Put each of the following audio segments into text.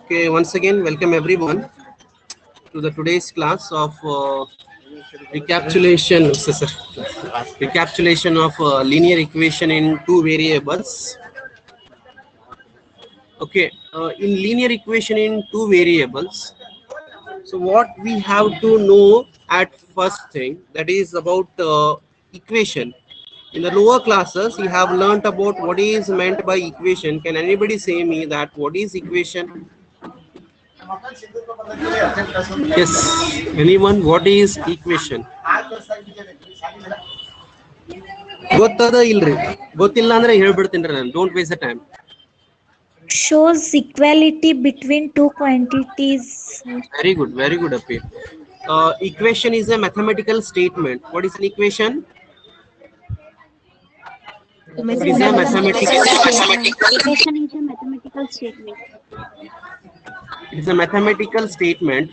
Okay, once again, welcome everyone to the today's class of recapitulation, recapitulation of linear equation in two variables. Okay, in linear equation in two variables. So what we have to know at first thing, that is about equation. In the lower classes, you have learnt about what is meant by equation. Can anybody say me that what is equation? Yes, anyone? What is equation? ಗೊತ್ತದ ಇಲ್ರಿ ಗೊತ್ತಿಲ್ಲ ಅಂದ್ರೆ ಹೇಳ್ಬಿಡ್ತೀನಿ ನಾನು. Don't waste the time. Shows equality between two quantities. Very good, Api. Equation is a mathematical statement. What is an equation? It is a mathematical. Equation is a mathematical statement. It is a mathematical statement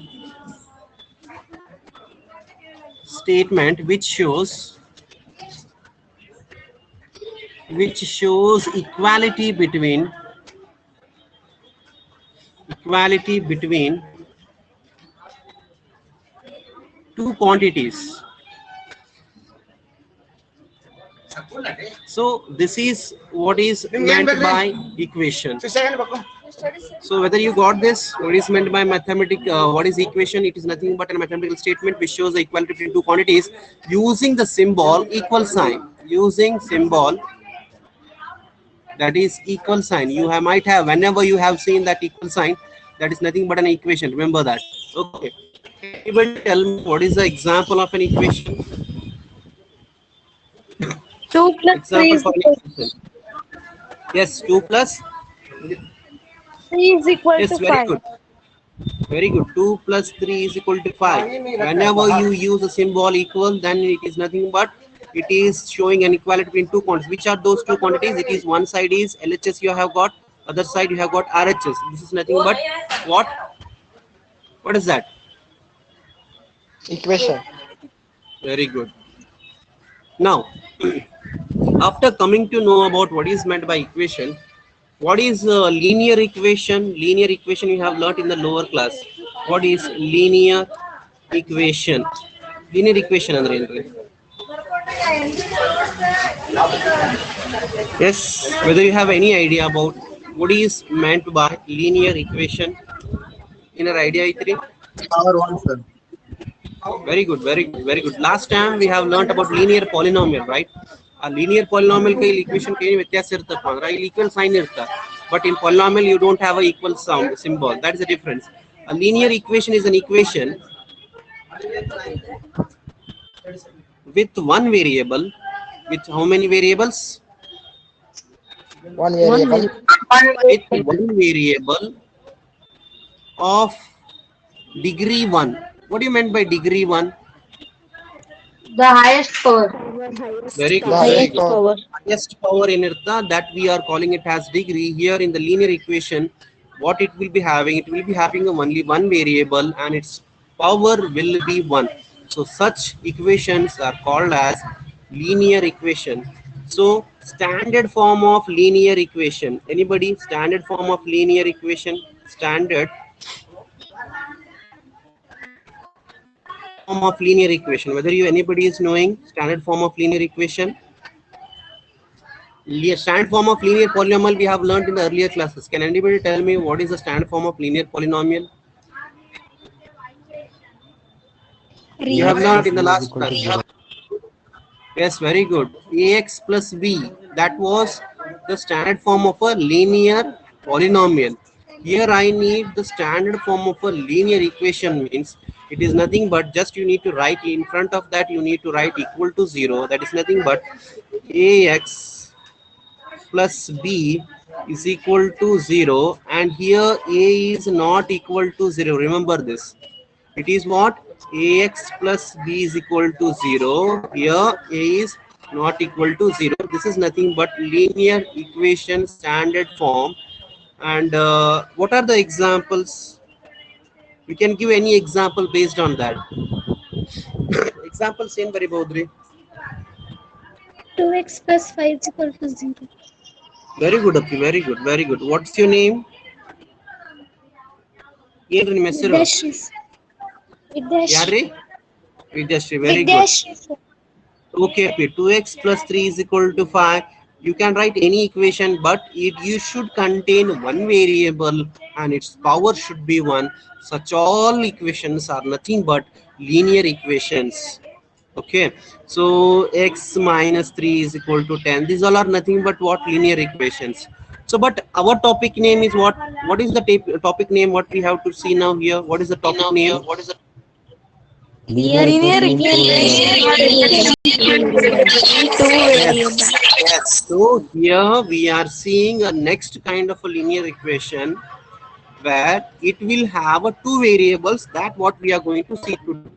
which shows equality between two quantities. So this is what is meant by equation. So whether you got this, what is meant by what is equation? It is nothing but a mathematical statement which shows the equality between two quantities using the symbol equal sign. Using symbol that is equal sign. You might have, whenever you have seen that equal sign, that is nothing but an equation. Remember that. Okay. Anybody tell me what is the example of an equation? 2 plus 3 Example is for an equal, equation. Yes, 2 plus. 3 is equal Yes, to very 5. good. Very good. 2 plus 3 is equal to 5. Whenever you use a symbol equal, then it is nothing but it is showing an equality between two quantities. Which are those two quantities? It is one side is LHS you have got, other side you have got RHS. This is nothing but what? What is that? Equation. Very good. Now, after coming to know about what is meant by equation, what is linear equation? Linear equation you have learnt in the lower class. What is linear equation? Linear equation andre enri? Yes, whether you have any idea about what is meant by linear equation? Inner idea itri? Power one, sir. Very good, very good. Last time we have learnt about linear polynomial, right? A linear polynomial ke equation ke ವ್ಯತ್ಯಾಸ ಇರುತ್ತಪ್ಪ ಅಂದ್ರೆ ಇಲ್ಲಿ equal sign ಇರುತ್ತೆ, but in polynomial you don't have a equal sound symbol. That is the difference. A linear equation is an equation with one variable. With how many variables? One variable. With one variable of degree 1. What do you meant by degree 1? The highest power. Very good. Highest power. Highest power in irtha, that we are calling it as degree. Here in the linear equation, what it will be having? It will be having only one variable and its power will be 1. So such equations are called as linear equation. So standard form of linear equation. Anybody? Standard form of linear equation. Standard form of linear equation. Whether anybody is knowing standard form of linear equation. Standard form of linear polynomial we have learned in the earlier classes. Can anybody tell me what is the standard form of linear polynomial? You have learned in the last class. Yes, very good. Ax plus b, that was the standard form of a linear polynomial. Here I need the standard form of a linear equation. Means it is nothing but just you need to write in front of that, you need to write equal to 0. That is nothing but ax plus b is equal to 0, and here a is not equal to 0. Remember this. It is what? Ax plus b is equal to 0. Here a is not equal to 0. This is nothing but linear equation standard form. And what are the examples? We can give any example based on that. Example same very Baudry. 2x plus 5 is equal to 0. Very good, Api. Very good. What's your name? ಏನ್ರಿ ನಿಮ್ಮ ಹೆಸರು? Vidyashri. Vidyashri. ಯಾರ್ರಿ? Vidyashree. Very good. Vidyashri, sir. Okay, 2x plus 3 is equal to 5. You can write any equation, but you should contain one variable and its power should be 1. Such all equations are nothing but linear equations. Okay, so x minus 3 is equal to 10. These all are nothing but what? Linear equations. So, but our topic name is what? What is the topic name? What we have to see now here? What is the topic name? What is the Linear Yes. So here we are seeing a next kind of a linear equation where it will have a two variables. That what we are going to see today.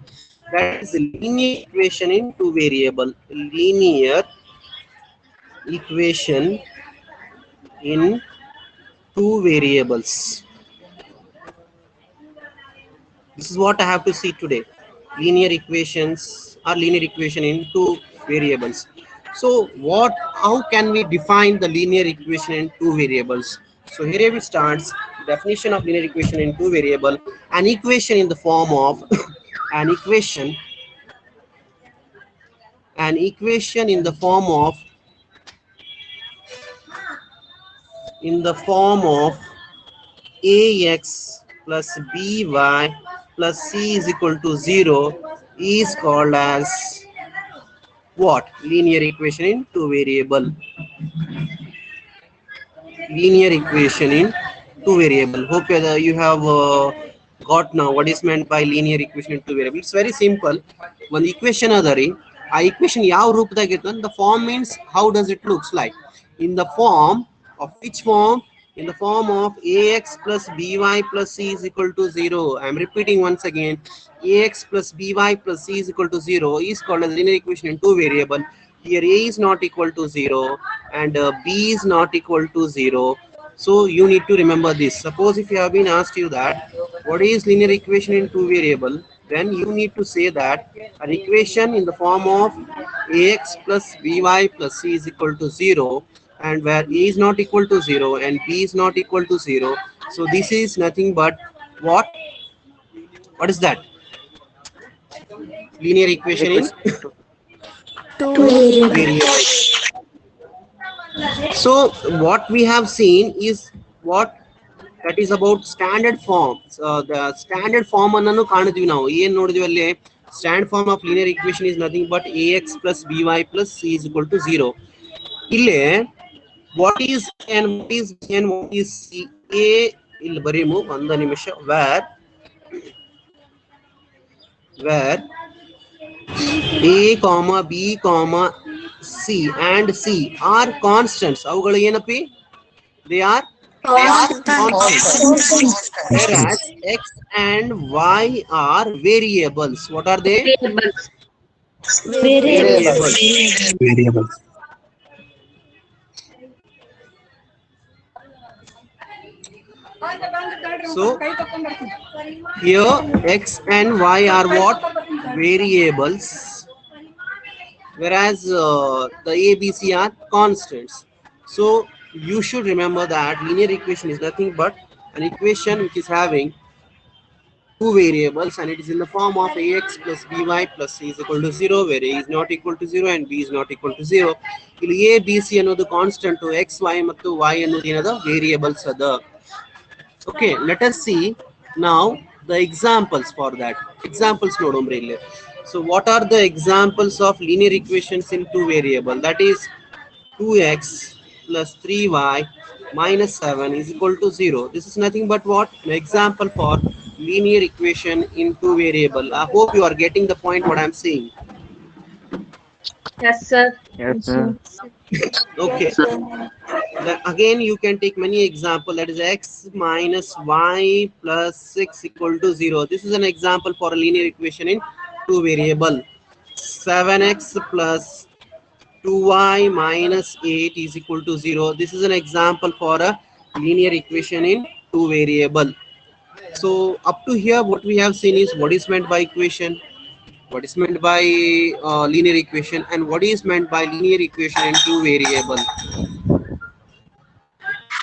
That is a linear equation in two variable. Linear equation in two variables. This is what I have to see today. Linear equations or linear equation in two variables. So how can we define the linear equation in two variables? So here we start. Definition of linear equation in two variable. An equation in the form of an equation in the form of ax plus by plus c is equal to 0 is called as what? Linear equation in two variable. Linear equation in two variable. Hope you have got now what is meant by linear equation in two variable. It's very simple. One equation adari, a equation yav roopadaga itte the form means how does it looks like? In the form of which form? In the form of ax plus by plus c is equal to 0. I am repeating once again. Ax plus by plus c is equal to 0 is called as linear equation in two variable. Here a is not equal to 0 and b is not equal to 0. So you need to remember this. Suppose if you have been asked you that what is linear equation in two variable, then you need to say that an equation in the form of ax plus by plus c is equal to 0, and where a is not equal to 0 and b is not equal to 0. So this is nothing but what? What is that? Linear equation in two variables. So what we have seen is what? That is about standard forms. The standard form ಅನ್ನನ್ನು ಕಾಣಿದ್ವಿ ನಾವು. ಏನು ನೋಡಿದ್ವಿ ಅಲ್ಲಿ? Standard form of linear equation is nothing but ax plus by plus c is equal to 0. ಇಲ್ಲಿ what is and what is b and what is c? A ಇಲ್ಲಿ ಬರೀಮು ಒಂದು ನಿಮಿಷ. where a comma b comma c and c are constants. ಅವುಗಳು ಏನಪ್ಪಿ? They are constants. Whereas x and y are variables. What are they? variables. So here x and y are what? Variables, whereas the a, b, c are constants. So you should remember that linear equation is nothing but an equation which is having two variables and it is in the form of ax plus by plus c is equal to 0, where a is not equal to 0 and b is not equal to 0. ಇಲ್ಲಿ a, b, c ಅನ್ನೋದು constant, x, y ಮತ್ತು y ಅನ್ನೋದು ಏನದ? Variables ಅದ. Okay, let us see now the examples for that. Examples ನೋಡೋಮ್ರಿ ಇಲ್ಲಿ. So what are the examples of linear equations in two variable? That is 2x plus 3y minus 7 is equal to 0. This is nothing but what? An example for linear equation in two variable. I hope you are getting the point what I am saying. Yes, sir. Yes, sir. Okay. Then again you can take many example. That is x minus y plus 6 equal to 0. This is an example for a linear equation in two variable. 7x plus 2y minus 8 is equal to 0. This is an example for a linear equation in two variable. So up to here what we have seen is what is meant by equation, what is meant by linear equation, and what is meant by linear equation in two variable.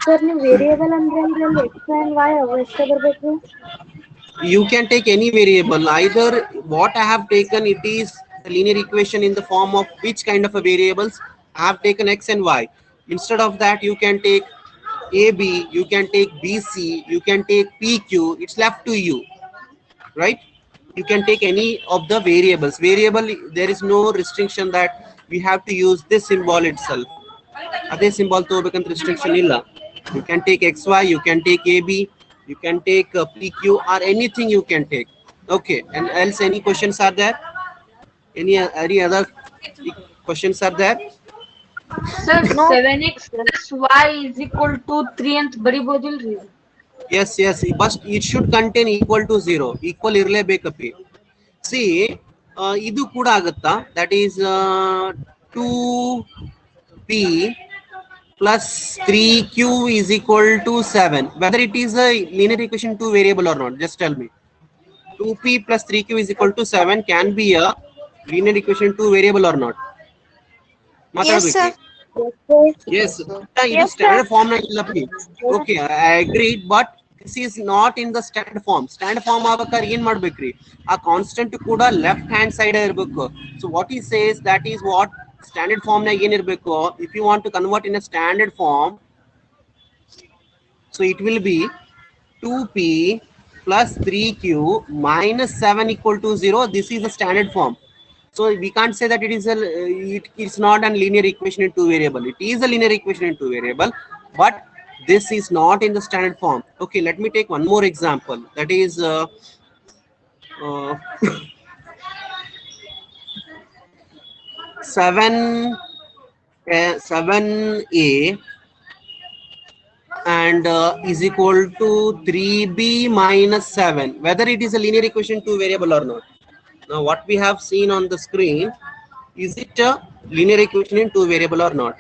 Sir, ನೀವು variable ಅಂದ್ರೆ ಇದರಲ್ಲಿ x and y ಅವಶ್ಯ ಬರಬೇಕು. You can take any variable. Either what I have taken, it is the linear equation in the form of which kind of a variables. I have taken x and y. Instead of that, you can take AB, you can take BC, you can take PQ. It's left to you, right? You can take any of the variables. Variable, there is no restriction that we have to use this symbol itself. ಅದೇ symbol ತಗೋಬೇಕಂತ restriction ಇಲ್ಲ. You can take XY, you can take AB, you can take PQ, or anything you can take. Okay, and else any questions are there? Any other questions are there? Sir, 7x plus y is equal to 3 ಅಂತ ಬರಿಬೋದಿಲ್ರಿ? Yes, yes, but it should contain equal to 0. Equal ಇರಲೇಬೇಕಪ್ಪಿ. See, ಇದು ಕೂಡ ಆಗುತ್ತಾ? That is 2p plus 3q is equal to 7. Whether it is a linear equation 2 variable or not, just tell me. 2p plus 3q is equal to 7 can be a linear equation 2 variable or not? Yes, sir. Yes, it is standard form. Okay, I agreed, but this is not in the standard form. Standard form agakar ಏನು ಮಾಡಬೇಕ್ರಿ? ಆ constant ಕೂಡ left hand side ಇರಬೇಕು. So what he says, that is what standard form ನಾಗ ಏನಿರಬೇಕು. If you want to convert in a standard form, so it will be 2p plus 3q minus 7 equal to 0. This is the standard form. So we can't say that it is it's not a linear equation in 2 variable. It is a linear equation in 2 variable, but this is not in the standard form. Okay, let me take one more example. That is 7a and is equal to 3b minus 7. Whether it is a linear equation 2 variable or not. Now what we have seen on the screen, is it a linear equation in 2 variable or not?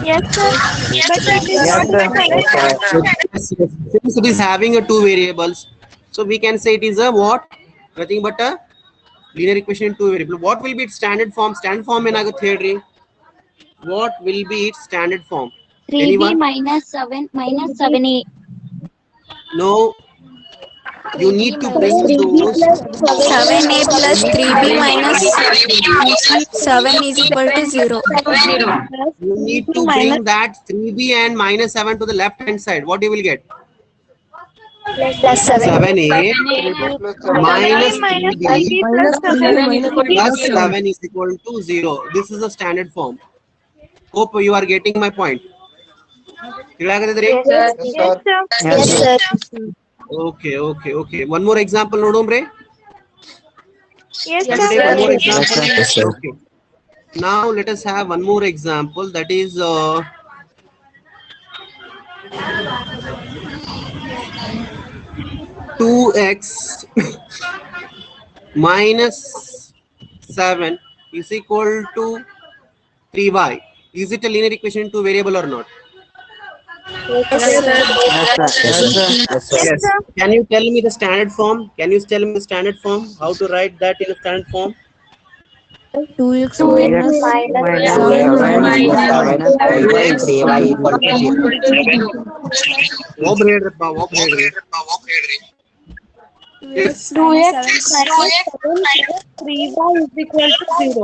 Yes, sir. But it is not the correct. Since it is having a 2 variables, so we can say it is a what? Nothing but a linear equation in 2 variable. What will be its standard form? Standard form ಏನಾಗುತ್ತೆ ಹೇಳ್ರಿ? What will be its standard form? 3b Anyone? minus 7a. No. You need to bring those. 7a plus 3b minus 7 is equal to 0. You need to bring that 3b and minus 7 to the left hand side. What you will get? Plus 7. 7a minus 3b plus 7 is equal to 0. This is a standard form. Hope you are getting my point. Yes, sir. Okay. One more example, Nodombre. Yes, Can we sir. take one more example? Yes, sir. Okay. Now let us have one more example. That is 2x minus 7 is equal to 3y. Is it a linear equation in 2 variable or not? Yes, sir. Yes. Can you tell me the standard form? Can you tell me the standard form? How to write that in a standard form? 2x minus ಒಬ್ರು ಹೇಳ್ರಪ್ಪ, ಒಬ್ರು ಹೇಳ್ರಿ. Yes. 2x minus 3y is equal to 0.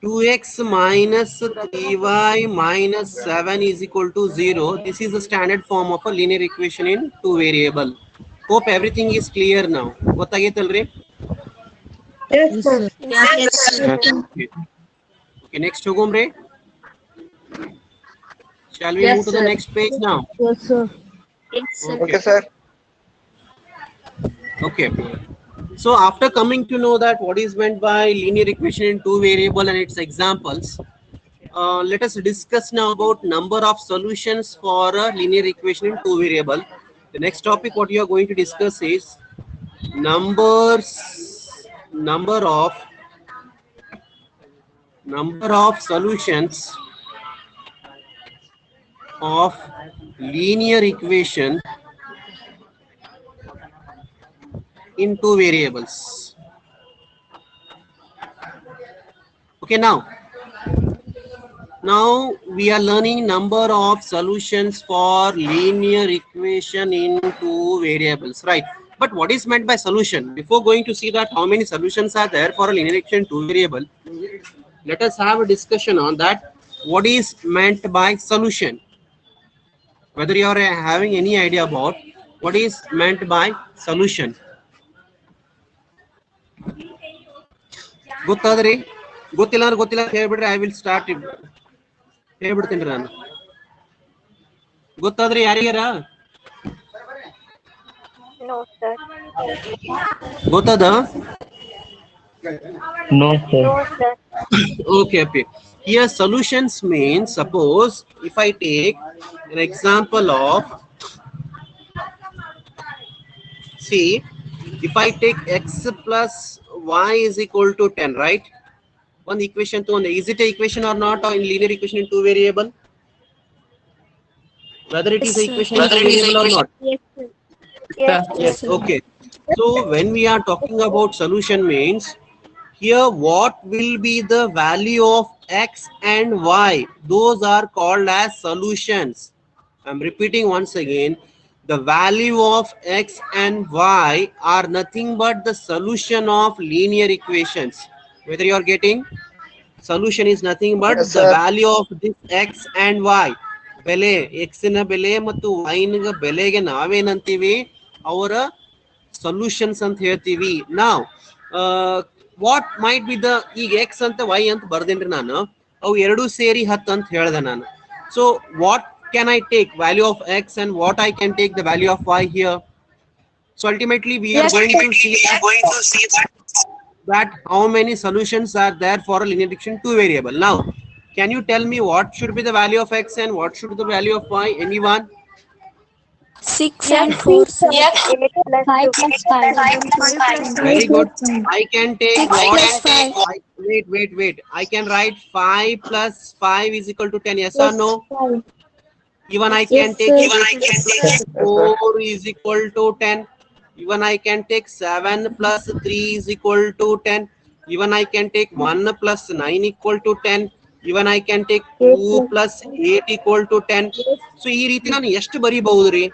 2x minus 3y minus 7 is equal to 0. This is the standard form of a linear equation in 2 variable. Hope everything is clear now. ಗೊತ್ತಾಗೈತಲ್ರಿ? Yes, sir. Okay, next ಹೋಗೋಮ್ರಿ. Shall we Yes, move to the sir. next page now? Yes, sir. Okay, sir. Okay. So after coming to know that what is meant by linear equation in 2 variable and its examples, let us discuss now about number of solutions for a linear equation in 2 variable. The next topic what you are going to discuss is number of solutions of linear equation in 2 variables. Okay, now Now we are learning number of solutions for linear equation in two variables, right? But what is meant by solution? Before going to see that how many solutions are there for a linear equation two variable, let us have a discussion on that. What is meant by solution? Whether you are having any idea about what is meant by solution. ಗೊತ್ತಾದ್ರಿ ಗೊತ್ತಿಲ್ಲ ಅಂದ್ರೆ ಗೊತ್ತಿಲ್ಲ ಹೇಳ್ಬಿಡ್ರಿ I will start ಹೇಳ್ಬಿಡ್ತೀನಿ ನಾನು ಗೊತ್ತಾದ್ರಿ ಯಾರಿಗಾರ No, sir. ಗೊತ್ತದ No, sir. No, sir. okay here solutions means suppose if I take an example of see if I take x plus y is equal to 10 right one equation to one is it a equation or not or in linear equation in two variable whether it is a equation in two variable or not Yes, sir. Yes, yes okay so when we are talking about solution means here what will be the value of x and y those are called as solutions I'm repeating once again the value of x and y are nothing but the solution of linear equations whether you are getting solution is nothing but Yes, the sir. value of this x and y ಬೆಲೆ x ನ ಬೆಲೆ ಮತ್ತು y ನ ಬೆಲೆಗೆ ನಾವೇನಂತೀವಿ ಅವರ solutions ಅಂತ ಹೇಳ್ತೀವಿ now what might be the ಈಗ x ಅಂತ y ಅಂತ ಬರ್ದೇನ್ರಿ ನಾನು ಅವು ಎರಡು ಸೇರಿ 10 ಅಂತ ಹೇಳ್ದೆ ನಾನು so what can I take value of x and what I can take the value of y here so ultimately we are going to see that how many solutions are there for a linear equation two variable now can you tell me what should be the value of x and what should be the value of y anyone 6 and 4, sir. 8 plus 5 2. plus 5. very good I can take 6 what plus 5. wait I can write 5 plus 5 is equal to 10 yes or no even I can take 4 is equal to 10 even I can take 7 plus 3 is equal to 10 even I can take 1 plus 9 equal to 10 even I can take 2 plus 8 equal to 10 so ಈ ರೀತಿ ನಾನು ಎಷ್ಟು ಬರಿಬಹುದು ರೀ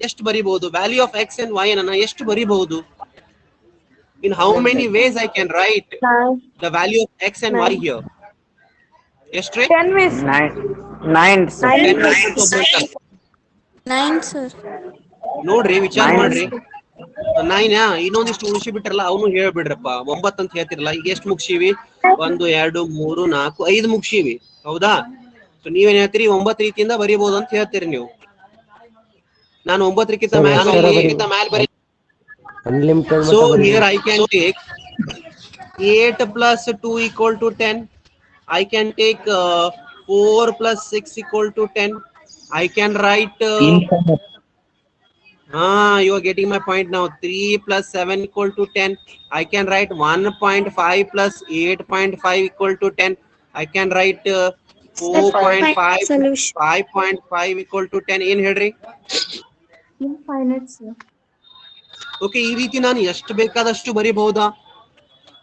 ಎಷ್ಟು ಬರಿಬಹುದು value of x and y ಅನ್ನ ಎಷ್ಟು ಬರಿಬಹುದು in how many ways I can write the value of x and y here ಎಷ್ಟು ರೀ 10 means 9, sir. 9, sir. ನೋಡ್ರಿ ವಿಚಾರ ಮಾಡ್ರಿ 9 ಇನ್ನೊಂದಿಷ್ಟು ಉಳಿಸಿ ಬಿಟ್ರಲ್ಲ ಅವನು ಹೇಳ್ಬಿಡ್ರಪ್ಪ 9 ಅಂತ ಹೇಳ್ತಿರಲ್ಲ ಈಗ ಎಷ್ಟು ಮುಗಿಸಿವಿ 1 2 3 4 5 ಮುಗಿಸಿವಿ ಹೌದಾ ಸೊ ನೀವೇನ್ ಹೇಳ್ತೀರಿ 9 ರೀತಿಯಿಂದ ಬರೀಬಹುದು ಅಂತ ಹೇಳ್ತೀರಿ ನೀವು ನಾನು 9 ಕ್ಕಿಂತ ಮೇಲೆ ಬರಿ Unlimited. so here I can take 8 plus 2 equal to 10 I can take 4 plus 6 equal to 10 I can write Infinite. you are getting my point now 3 plus 7 equal to 10 I can write 1.5 plus 8.5 equal to 10 I can write 4.5 Solution. 5.5 equal to 10 ಏನ್ ಹೇಳ್ರಿ infinite, sir. Okay ಈ ರೀತಿ ನಾನು ಎಷ್ಟು ಬೇಕಾದಷ್ಟು ಬರಿಬಹುದಾ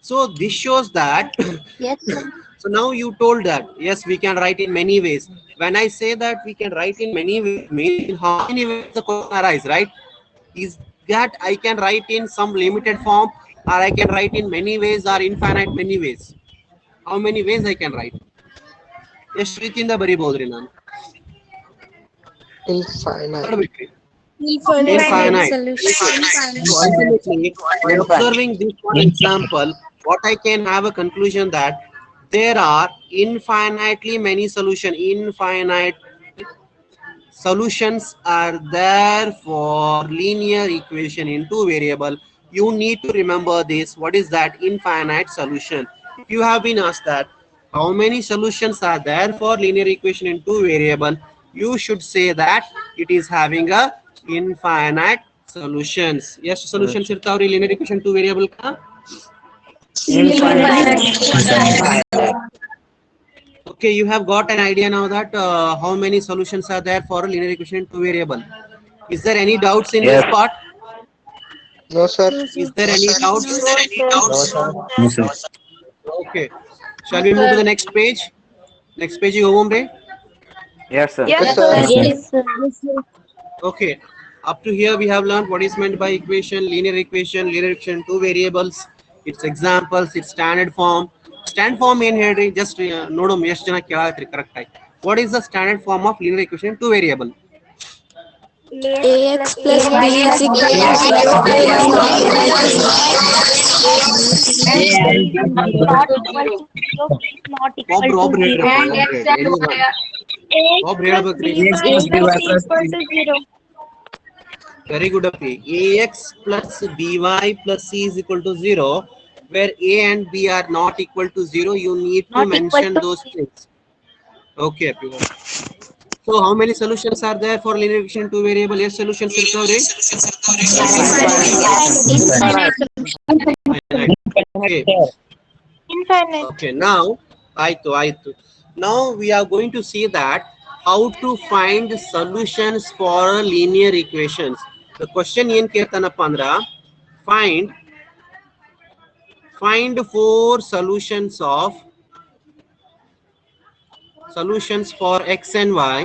so this shows that Yes, sir. so now you told that yes we can write in many ways when I say that we can write in many ways mean how many ways the question arise right is that I can write in some limited form or I can write in many ways or infinite many ways how many ways I can write ಎಷ್ಟು ರೀತಿಯಿಂದ ಬರಿಬಹುದ್ರಿ ನಾನು Infinite. Infinite. Solution. So ultimately, by observing this one example, what I can have a conclusion that there are infinitely many infinite solutions are there for linear equation in two variable. You need to remember this. What is that infinite solution? If you have been asked that how many solutions are there for linear equation in two variable, you should say that it is having a infinite solutions. Yes, solutions irtavri linear equation two variable ka okay you have got an idea now that how many solutions are there for a linear equation in two variable. Is there any doubts in this part? No, sir. Is there any doubts? No, sir. Okay, shall we move to the next page? Next page you go home, Ray. Yes, sir. Yes, sir. Yes, sir. Okay. Up to here we have learned what is meant by equation, linear equation, two variables, its examples, its standard form. Standard form in here just nodom ಎಷ್ಟು ಜನ ಕೇಳಾತ್ರಿ correct ಆಗಿ. What is the standard form of linear equation two variable? ax plus b is equal to 0, ay not equal to 0. Not equal to Bob 0. read And x and y are Bob ಹೇಳ್ಬೇಕ್ರಿ. equal to 0. Very good, Api. Ax plus by plus c is equal to 0, where a and b are not equal to 0. You need to Not equal mention to- those things. Okay, Api. So, how many solutions are there for linear equation two variable? Yes, solutions irtavre. Okay. Infinite. Okay. Now, aitu. Now we are going to see that how to find solutions for linear equations. The question ಏನ್ ಕೇಳ್ತಾನಪ್ಪ ಅಂದ್ರ find four solutions for x and y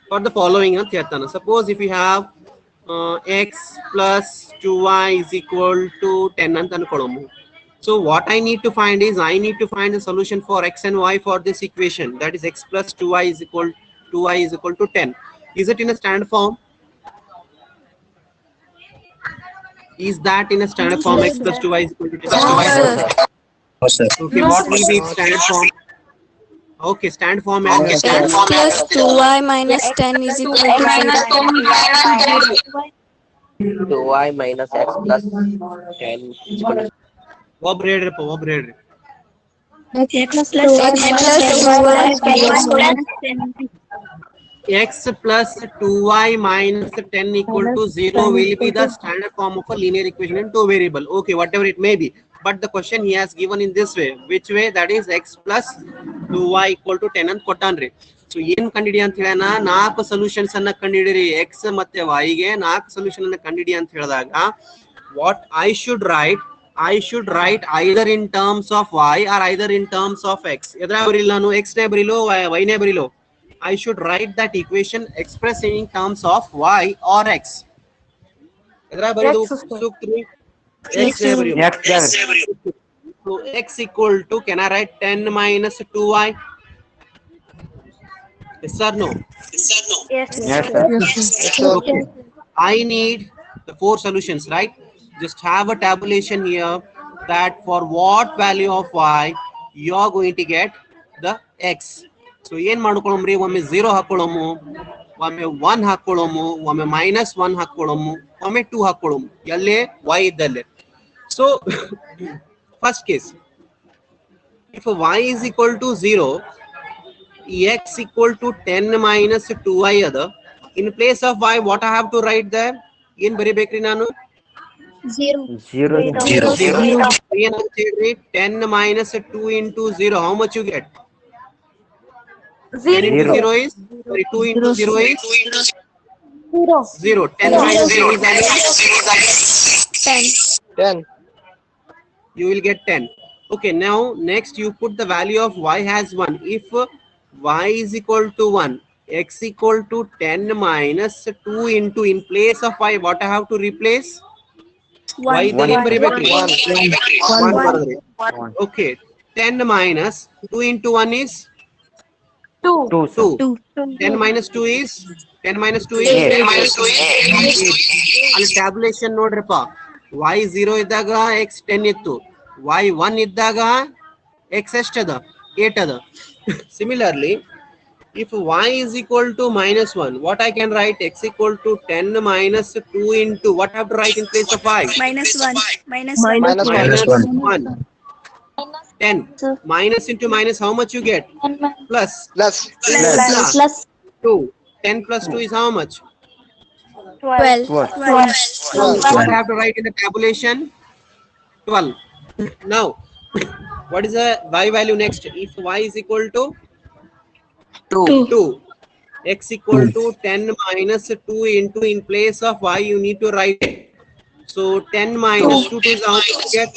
for the following ಅಂತ ಹೇಳ್ತಾನ. Suppose if you have x plus 2y is equal to 10 ಅಂತ ಅನ್ಕೊಳ್ಳೋಮು. So what I need to find is I need to find the solution for x and y for this equation, that is x plus 2y is equal to 10. Is it in a standard form? Is that in a standard form? X plus 2y is equal to 10. No, sir. Okay, what will be its standard form? Okay, standard form and x plus 2y minus 10 is equal to 0. 2y minus x plus 10 is equal to Bob read. X plus x plus 2y X plus 2y minus 10 equal to 0 will be the standard form of a linear equation in two variable. Okay, whatever it may be. But the question he has given in this way. Which way? That is x plus 2y equal to 10 and ಕೊಟ್ಟಾನ್ರಿ. So ಏನು ಕಂಡಿಡಿ ಅಂತ ಹೇಳನ 4 solutions ಅನ್ನ ಕಂಡಿಡಿರಿ x ಮತ್ತೆ y ಗೆ 4 solution ಅನ್ನ ಕಂಡಿಡಿ ಅಂತ ಹೇಳಿದಾಗ what I should write either in terms of y or either in terms of x. ಎದ್ರ ಬರಿಲ್ಲ ನಾನು x ನೇ ಬರಿಲೋ y ನೇ ಬರಿಲೋ. I should write that equation expressed in terms of y or x. ಎದ್ರ ಬರಿದು ಸೂಕ್ತ್ರಿ x ನೇ ಬರಿಯೋ. So x equal to, can I write 10 minus 2y? Yes or no? Yes. Yes, sir. Okay. I need the four solutions, right? Just have a tabulation here that for what value of y you are going to get the x. So ಏನ್ ಮಾಡ್ಕೊಳ್ಳೋಮ್ರಿ, ಒಮ್ಮೆ 0 ಹಾಕೊಳ್ಳೋಮು, ಒಮ್ಮೆ 1 ಹಾಕೊಳ್ಳೋಮು, ಒಮ್ಮೆ -1 ಹಾಕೊಳ್ಳೋಮು, ಒಮ್ಮೆ 2 ಹಾಕೊಳ್ಳೋಮು, ಎಲ್ಲೇ y ಇದ್ದಲ್ಲೇ. So first case, if y is equal to 0, x equal to 10 minus 2y other, in place of y what I have to write there? ಏನ್ ಬರಿಬೇಕ್ರಿ ನಾನು? 0. 0. ಏನ್ ಅಂತ ಹೇಳ್ರಿ? 10 minus 2 into 0, how much you get? 10 into 0 is, sorry, 2 into 0 is 0. 10 minus 0 is 10. 10. you will get 10. Okay, now next you put the value of y as 1. If y is equal to 1, x equal to 10 minus 2 into, in place of y what I have to replace? y then ಏನ್ ಬರಿಬೇಕ್ರಿ? 1 ಬರೆದ್ರಿ. Okay, 10 minus 2 into 1 is 2. 10 minus 2 is 10 minus 2 is 8. 8. ಅಲ್ಲಿ tabulation ನೋಡ್ರಪ್ಪ, y 0 ಇದ್ದಾಗ x 10 ಇತ್ತು, y 1 ಇದ್ದಾಗ x ಎಷ್ಟದ? 8 ಅದ. Similarly, if y is equal to -1, what I can write? X equal to 10 minus 2 into, what I have to write in place of y? Minus 1. Minus one. 1. 10 minus into minus, how much you get? Plus. Plus. Plus 2. 10 plus 2 is how much? 12. What I have to write in the tabulation? 12. Now, what is the y value next? If y is equal to 2, x equal to 10 minus 2 into, in place of y you need to write it. So 10 minus 2 is how much you get?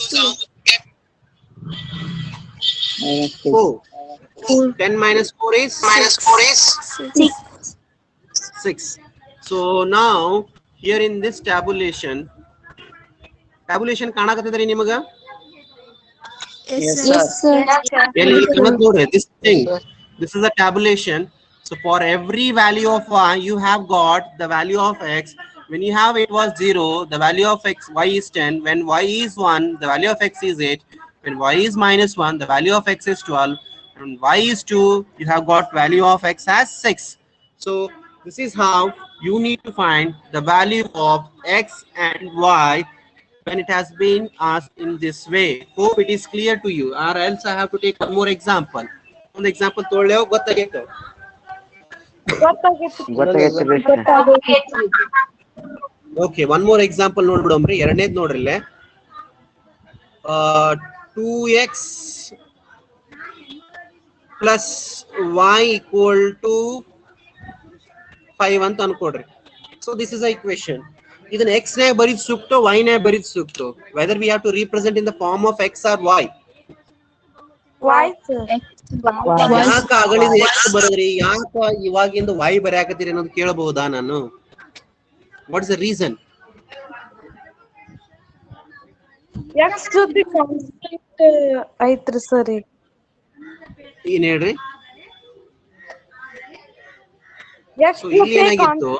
4. 10 minus 4 is 6. So now here in this tabulation ಕಾಣಕತ್ತಿದ್ರಿ ನಿಮಗ? Yes, sir. Yes, sir. This thing, this is a tabulation. So for every value of y, you have got the value of x. When you have it was 0, the value of x y is 10. When y is 1, the value of x is 8. When y is minus 1, the value of x is 12. And y is 2, you have got value of x as 6. So this is how you need to find the value of x and y when it has been asked in this way. Hope it is clear to you, or else I have to take one more example. One example ತೊಗೊಳ್ಳೇವು ಗೊತ್ತಾಗೈತೆ. Okay, one more example ನೋಡ್ಬಿಡೋಮ್ರಿ. ಎರಡನೇದು ನೋಡ್ರಿ ಇಲ್ಲೇ 2x plus y equal to 5 ಅಂತ ಅನ್ಕೊಡ್ರಿ. So this is the equation. ಇದನ್ನ x ನೇ ಬರಿದ್ ಸೂಕ್ತೋ y ನೇ ಬರಿದ್ ಸೂಕ್ತೋ? Whether we have to represent in the form of x or y? Why, sir? ಯಾಕ ಆಗಲಿದ x ಬರದ್ರಿ, ಯಾಕ ಇವಾಗಿಂದ y ಬರೆಯಾಕತ್ತೀರಿ ಅನ್ನೋದು ಕೇಳಬಹುದಾ ನಾನು? What is the reason? X to the constant ಐತ್ರಿ sir. ಏನ್ ಹೇಳ್ರಿ? X So to ಇಲ್ಲಿ the ಏನಾಗಿತ್ತು,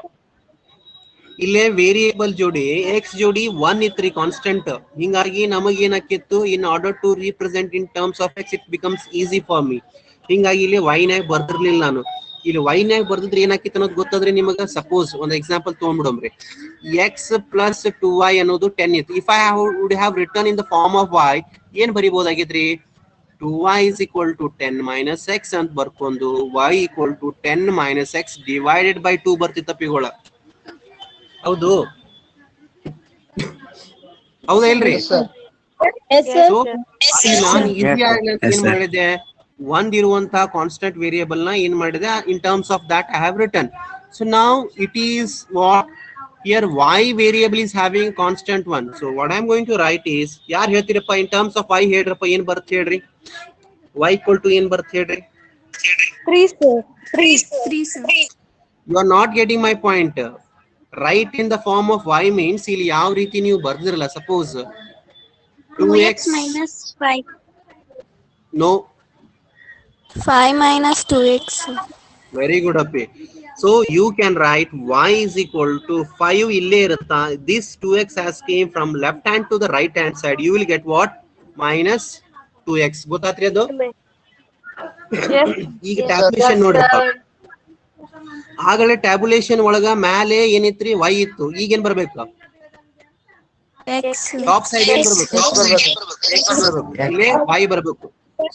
ಇಲ್ಲೇ ವೇರಿಯೇಬಲ್ ಜೋಡಿ x ಜೋಡಿ 1 ಇತ್ರಿ ಕಾನ್ಸ್ಟೆಂಟ್. ಹಿಂಗಾಗಿ ನಮಗೆ ಏನಾಕಿತ್ತು, in order to represent in terms of x it becomes easy for me. ಹಿಂಗಾಗಿ ಇಲ್ಲಿ y ನಾಗ ಬರ್ದಿರ್ಲಿಲ್ಲ ನಾನು. ಇಲ್ಲಿ y ನಾಗ ಬರ್ದಿದ್ರೆ ಏನಾಕಿತ್ತು ಅನ್ನೋದು ಗೊತ್ತಾದ್ರೆ ನಿಮಗೆ. ಸಪೋಸ್ ಒಂದು ಎಕ್ಸಾಂಪಲ್ ತಗೊಂಡ್ಬಿಡಮ್ರಿ. x plus 2y ಅನ್ನೋದು 10 ಇತ್ತು. If I would have return in the form of y, ಏನ್ ಬರಿಬಹುದಾಗಿದ್ರಿ? 2y is equal to 10 minus x ಅಂತ ಬರ್ಕೊಂಡು y equal to 10 minus x divided by 2 ಬರ್ತಿತ್ತ ಪಿಗೋಳ. ಹೌದು ಹೌದಾ ಇಲ್ರಿ? Yes, sir. ಸೊ ನಾನು ಈಸಿ ಆಗಲಿ ಅಂತ ಏನ್ ಮಾಡಿದೆ, ಒಂದ್ ಇರುವಂತಹ ಕಾನ್ಸ್ಟೆಂಟ್ ವೇರಿಯೇಬಲ್ ನ ಏನ್ ಮಾಡಿದೆ, ಇನ್ terms of that I have return. So now it is what here y variable is having constant 1. So what I am going to write is, ಯಾರು ಹೇಳ್ತೀರಪ್ಪ in terms of y ಹೇಳ್ರಪ್ಪ, ಏನ್ ಬರುತ್ತೆ ಹೇಳ್ರಿ? y equal to ಏನ್ ಬರುತ್ತೆ ಹೇಳ್ರಿ? 3, sir. 3. 3, sir. You are not getting my point. Write in the form of y means ಇಲ್ಲಿ ಯಾವ ರೀತಿ ನೀವು ಬರ್ದಿರಲ್ಲ. Suppose 2x minus 5. No. 5 minus 2x. Very good, Appi. So you can write y is equal to 5 illé irutta. This 2x has came from left hand to the right hand side. You will get what? Minus 2x. ಗೊತ್ತಾತ್ರಿ ಅದು? ಈಗ tabulation ನೋಡ್ರಪ್ಪ. ಆಗಲೇ tabulation ಒಳಗ ಮೇಲೆ ಏನಿತ್ರಿ? y ಇತ್ತು. ಈಗ ಏನ್ ಬರ್ಬೇಕು? X. ಟಾಪ್ ಸೈಡ್ ಏನ್ ಬರ್ಬೇಕು? ಇಲ್ಲೇ y ಬರ್ಬೇಕು.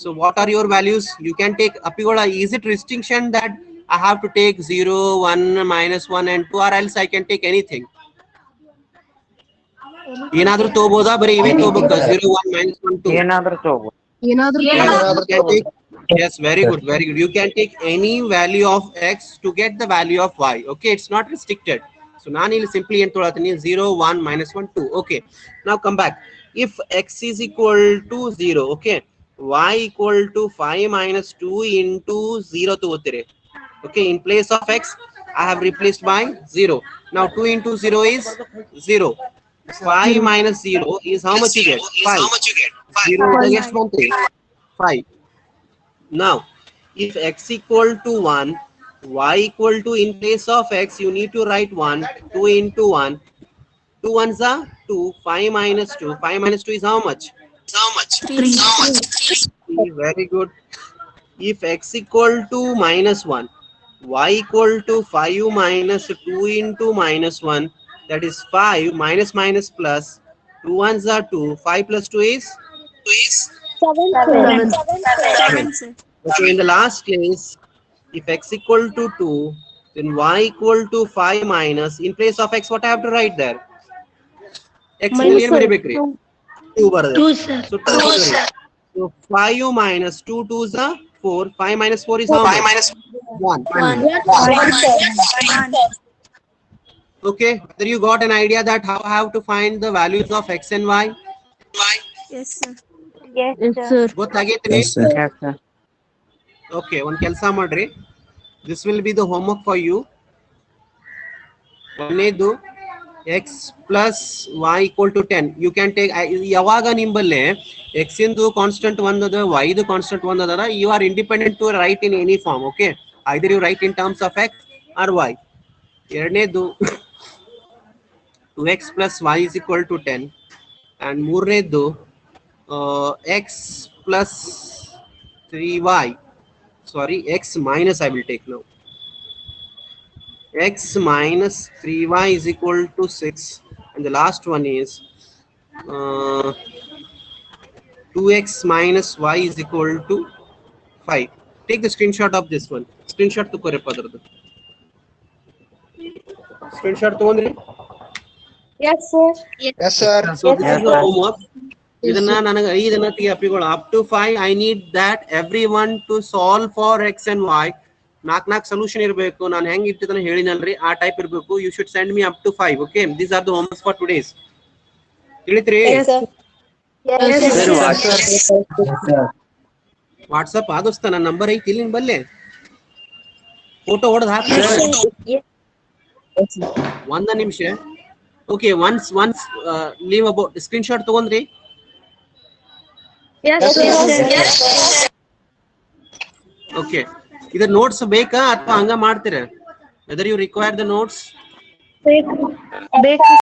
So what are your values? You can take ಅಪ್ಪಿಗೋಳ. Is it restriction that I have to take 0, 1, minus 1 and 2, or else I can take anything? ಏನಾದ್ರೂ ತಗೋಬಹುದಾ? ಬರೀ ಇವೇ ತಗೋಬೇಕಾ? 0, 1, minus 1, 2 ಏನಾದ್ರೂ ತಗೋಬಹುದು. Yes, very good, very good. You can take any value of x to get the value of y. Okay, it's not restricted. So ನಾನು ಇಲ್ಲಿ simply ಏನು ತೊಗೊಳ್ತೀನಿ? 0, 1, minus 1, 2. Okay, now come back. If x is equal to 0, okay, y equal to 5 minus 2 into 0 ತಗೋತೀರಿ. Okay, in place of x I have replaced by 0. Now 2 into 0 is 0. 5 minus 0 is how much you get? 5. 0 is the next one thing. 5. Now if x equal to 1, y equal to, in place of x you need to write 1. 2 into 1, 2 ones are 2. 5 minus 2, 5 minus 2 is how much? 3. Very good. If x equal to minus 1, y equal to 5 minus 2 into minus 1, that is 5 minus minus plus, 2 ones are 2, 5 plus 2 is 7. 7, sir. okay. In the last case, if x equal to 2, then y equal to 5 minus, in place of x what I have to write there? X ಏನು ಬರಿಬೇಕ್ರಿ? 2 ಬರದೆ. 2, sir. So 2 sir. So 5 minus 2, 2 is 4. 5 minus 4 is how much? 1. 1. Okay, whether you got an idea that how I have to find the values of x and y? Yes, sir. Yes, sir. ಗೊತ್ತಾಗೈತ್ರಿ? Yes, sir. Okay, one kelsa madri. This will be the homework for you. Onedu x plus y equal to 10. You can take yavaga nimballe x into constant one other, y the constant one other. You are independent to write in any form. Okay, either you write in terms of x or y. Ernedu 2x plus y is equal to 10, and ಮೂರನೇದು x plus 3y, sorry, x minus I will take now. X minus 3y is equal to 6, and the last one is 2x minus y is equal to 5. Take the screenshot of this one. Screenshot to kore padardu. Screenshot togondri. Yes, sir. Yes, sir. So this is the homework. ಇದನ್ನ ನನಗೆ 5 ತೆಗಿ ಅಪ್ಪಿಗಳು up to 5. I need that everyone to solve for x and y. 4 solution ಇರಬೇಕು. ನಾನು ಹೆಂಗ್ ಇಟ್ಟಿದ್ದನ್ನ ಹೇಳಿನಲ್ರಿ ಆ type ಇರಬೇಕು. You should send me up to 5. Okay, these are the homeworks for today's. ತಿಳಿತ್ರಿ? Yes, sir. WhatsApp ಆದೋಸ್ತ ನನ್ನ ನಂಬರ್ ಐತಿ ಇಲ್ಲಿ ಬಲ್ಲೆ ಫೋಟೋ ಹೊಡೆದು ಹಾಕಿ ಒಂದ ನಿಮಿಷ. Okay, once leave about screenshot ತಗೊಂಡ್ರಿ. Yes, sir. ಓಕೆ, ಇದರ ನೋಟ್ಸ್ ಬೇಕಾ ಅಥವಾ ಹಂಗ ಮಾಡ್ತೀರಾ? Whether you require the notes? ಬೇಕು